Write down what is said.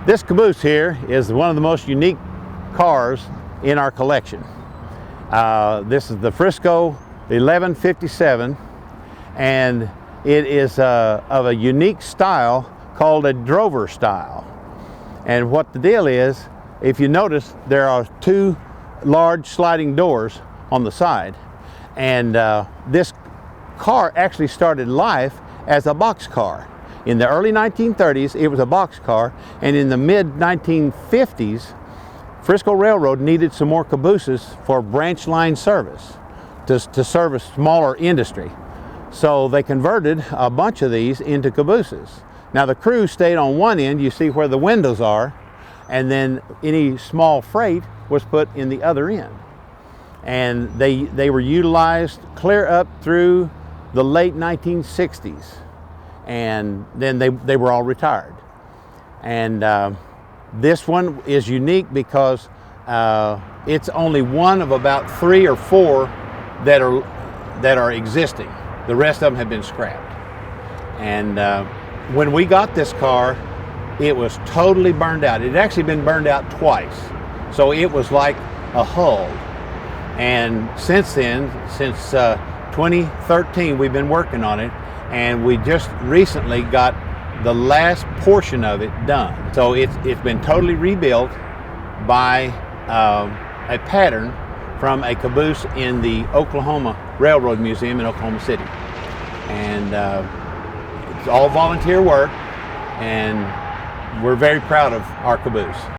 This caboose here is one of the most unique cars in our collection. This is the Frisco 1157, and it is of a unique style called a Drover style. And what the deal is, if you notice, there are two large sliding doors on the side, and this car actually started life as a box car. In the early 1930s, it was a box car, and in the mid 1950s, Frisco Railroad needed some more cabooses for branch line service to service smaller industry. So they converted a bunch of these into cabooses. Now the crew stayed on one end, you see where the windows are, and then any small freight was put in the other end. And they were utilized clear up through the late 1960s. And then they were all retired. And this one is unique because it's only one of about 3 or 4 that are existing. The rest of them have been scrapped. And when we got this car, it was totally burned out. It had actually been burned out twice. So it was like a hull. And since then, since 2013, we've been working on it. And we just recently got the last portion of it done. So it's been totally rebuilt by a pattern from a caboose in the Oklahoma Railroad Museum in Oklahoma City. And it's all volunteer work, and we're very proud of our caboose.